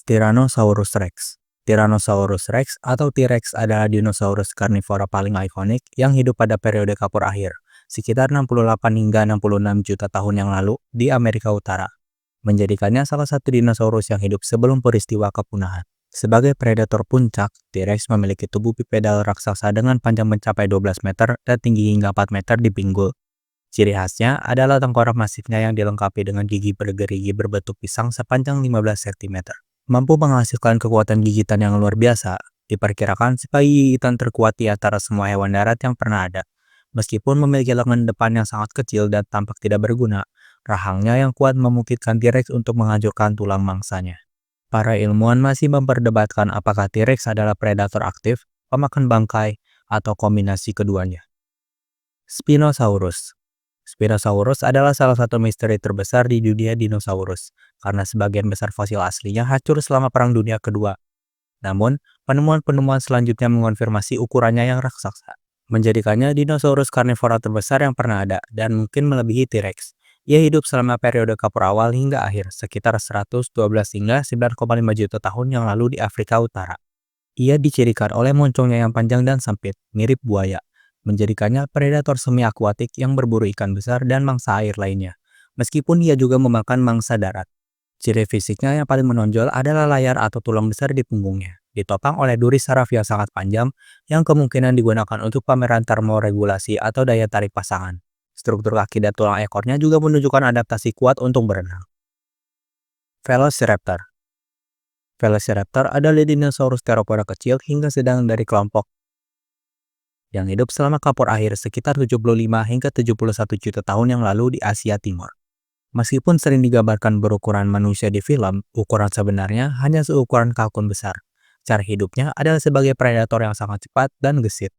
Tyrannosaurus Rex. Tyrannosaurus Rex atau T-Rex adalah dinosaurus karnivora paling ikonik yang hidup pada periode Kapur akhir, sekitar 68 hingga 66 juta tahun yang lalu di Amerika Utara, menjadikannya salah satu dinosaurus yang hidup sebelum peristiwa kepunahan. Sebagai predator puncak, T-Rex memiliki tubuh bipedal raksasa dengan panjang mencapai 12 meter dan tinggi hingga 4 meter di pinggul. Ciri khasnya adalah tengkorak masifnya yang dilengkapi dengan gigi bergerigi berbentuk pisang sepanjang 15 cm. Mampu menghasilkan kekuatan gigitan yang luar biasa, diperkirakan sebagai gigitan terkuat di antara semua hewan darat yang pernah ada. Meskipun memiliki lengan depan yang sangat kecil dan tampak tidak berguna, rahangnya yang kuat memungkinkan T-Rex untuk menghancurkan tulang mangsanya. Para ilmuwan masih memperdebatkan apakah T-Rex adalah predator aktif, pemakan bangkai, atau kombinasi keduanya. Spinosaurus. Spinosaurus adalah salah satu misteri terbesar di dunia dinosaurus, karena sebagian besar fosil aslinya hancur selama Perang Dunia Kedua. Namun, penemuan-penemuan selanjutnya mengonfirmasi ukurannya yang raksasa, menjadikannya dinosaurus karnivora terbesar yang pernah ada dan mungkin melebihi T-Rex. Ia hidup selama periode Kapur awal hingga akhir, sekitar 112 hingga 9,5 juta tahun yang lalu di Afrika Utara. Ia dicirikan oleh moncongnya yang panjang dan sempit, mirip buaya, menjadikannya predator semi-akuatik yang berburu ikan besar dan mangsa air lainnya, meskipun ia juga memakan mangsa darat. Ciri fisiknya yang paling menonjol adalah layar atau tulang besar di punggungnya, ditopang oleh duri saraf yang sangat panjang yang kemungkinan digunakan untuk pameran termoregulasi atau daya tarik pasangan. Struktur kaki dan tulang ekornya juga menunjukkan adaptasi kuat untuk berenang. Velociraptor. Velociraptor adalah dinosaurus teropoda kecil hingga sedang dari kelompok yang hidup selama Kapur akhir sekitar 75 hingga 71 juta tahun yang lalu di Asia Timur. Meskipun sering digambarkan berukuran manusia di film, ukuran sebenarnya hanya seukuran kalkun besar. Cara hidupnya adalah sebagai predator yang sangat cepat dan gesit.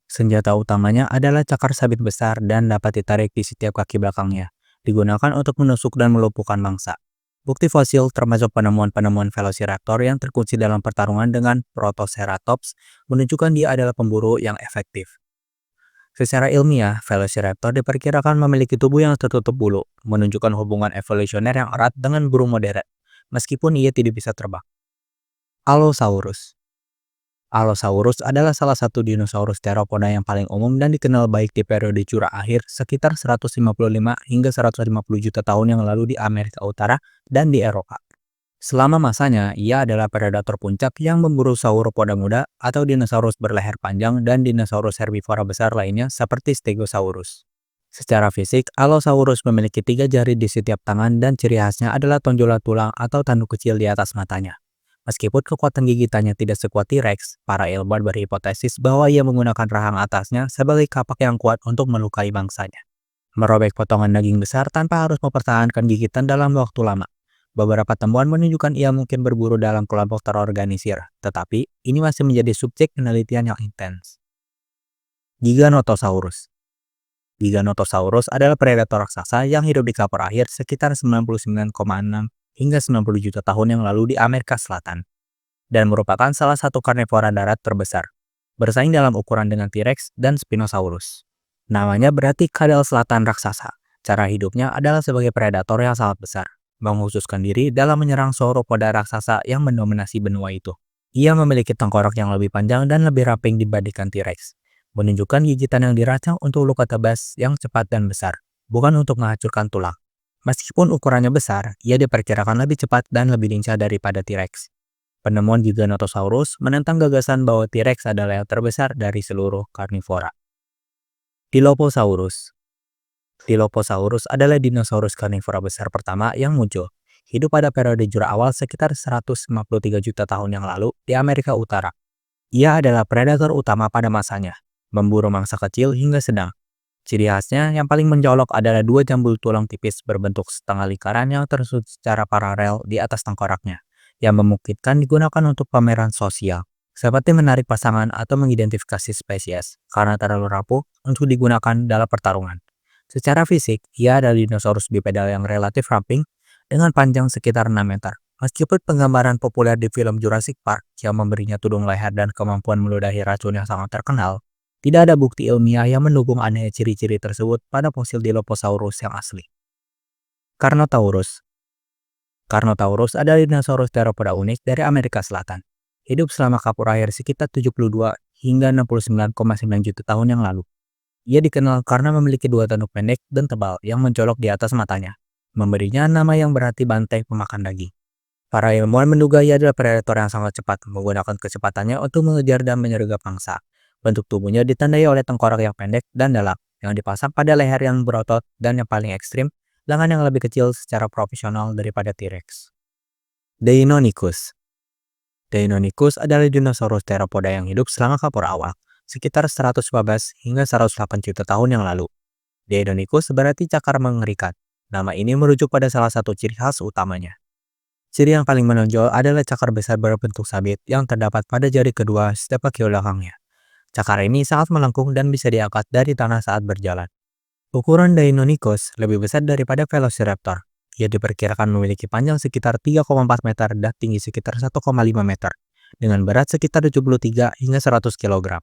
Senjata utamanya adalah cakar sabit besar dan dapat ditarik di setiap kaki belakangnya, digunakan untuk menusuk dan melumpuhkan mangsa. Bukti fosil termasuk penemuan-penemuan Velociraptor yang terkunci dalam pertarungan dengan Protoceratops menunjukkan dia adalah pemburu yang efektif. Secara ilmiah, Velociraptor diperkirakan memiliki tubuh yang tertutup bulu, menunjukkan hubungan evolusioner yang erat dengan burung modern, meskipun ia tidak bisa terbang. Allosaurus. Allosaurus adalah salah satu dinosaurus teropoda yang paling umum dan dikenal baik di periode Jura akhir sekitar 155 hingga 150 juta tahun yang lalu di Amerika Utara dan di Eropa. Selama masanya, ia adalah predator puncak yang memburu sauropoda muda atau dinosaurus berleher panjang dan dinosaurus herbivora besar lainnya seperti Stegosaurus. Secara fisik, Allosaurus memiliki 3 jari di setiap tangan dan ciri khasnya adalah tonjolan tulang atau tanduk kecil di atas matanya. Meskipun kekuatan gigitannya tidak sekuat T-Rex, para ilmuwan berhipotesis bahwa ia menggunakan rahang atasnya sebagai kapak yang kuat untuk melukai mangsanya, merobek potongan daging besar tanpa harus mempertahankan gigitan dalam waktu lama. Beberapa temuan menunjukkan ia mungkin berburu dalam kelompok terorganisir, tetapi ini masih menjadi subjek penelitian yang intens. Giganotosaurus. Giganotosaurus adalah predator raksasa yang hidup di Kapur akhir sekitar 99,6 hingga 90 juta tahun yang lalu di Amerika Selatan, dan merupakan salah satu karnivora darat terbesar, bersaing dalam ukuran dengan T-Rex dan Spinosaurus. Namanya berarti kadal selatan raksasa. Cara hidupnya adalah sebagai predator yang sangat besar, menghususkan diri dalam menyerang sauropoda raksasa yang mendominasi benua itu. Ia memiliki tengkorak yang lebih panjang dan lebih ramping dibandingkan T-Rex, menunjukkan gigitan yang dirancang untuk luka tebas yang cepat dan besar, bukan untuk menghancurkan tulang. Meskipun ukurannya besar, ia diperkirakan lebih cepat dan lebih lincah daripada T-Rex. Penemuan Giganotosaurus menentang gagasan bahwa T-Rex adalah yang terbesar dari seluruh karnivora. Dilophosaurus. Dilophosaurus adalah dinosaurus karnivora besar pertama yang muncul. Hidup pada periode Jura awal sekitar 153 juta tahun yang lalu di Amerika Utara. Ia adalah predator utama pada masanya, memburu mangsa kecil hingga sedang. Ciri khasnya yang paling mencolok adalah 2 jambul tulang tipis berbentuk setengah lingkaran yang tersusun secara paralel di atas tengkoraknya, yang memungkinkan digunakan untuk pameran sosial, seperti menarik pasangan atau mengidentifikasi spesies, karena terlalu rapuh untuk digunakan dalam pertarungan. Secara fisik, ia adalah dinosaurus bipedal yang relatif ramping dengan panjang sekitar 6 meter. Meskipun penggambaran populer di film Jurassic Park yang memberinya tudung leher dan kemampuan meludahi racun yang sangat terkenal, tidak ada bukti ilmiah yang mendukung adanya ciri-ciri tersebut pada fosil Dilophosaurus yang asli. Carnotaurus. Carnotaurus adalah dinosaurus teropoda unik dari Amerika Selatan. Hidup selama kapur air sekitar 72 hingga 69,9 juta tahun yang lalu. Ia dikenal karena memiliki dua tanduk pendek dan tebal yang mencolok di atas matanya, memberinya nama yang berarti banteng pemakan daging. Para ilmuwan menduga ia adalah predator yang sangat cepat, menggunakan kecepatannya untuk mengejar dan menyergap mangsa. Bentuk tubuhnya ditandai oleh tengkorak yang pendek dan dalam, yang dipasang pada leher yang berotot, dan yang paling ekstrim, lengan yang lebih kecil secara proporsional daripada T-Rex. Deinonychus. Deinonychus adalah dinosaurus teropoda yang hidup selama kapur awal, sekitar 115 hingga 108 juta tahun yang lalu. Deinonychus berarti cakar mengerikan. Nama ini merujuk pada salah satu ciri khas utamanya. Ciri yang paling menonjol adalah cakar besar berbentuk sabit yang terdapat pada jari kedua setiap kaki belakangnya. Cakar ini sangat melengkung dan bisa diangkat dari tanah saat berjalan. Ukuran Deinonychus lebih besar daripada Velociraptor. Ia diperkirakan memiliki panjang sekitar 3,4 meter dan tinggi sekitar 1,5 meter, dengan berat sekitar 73 hingga 100 kg.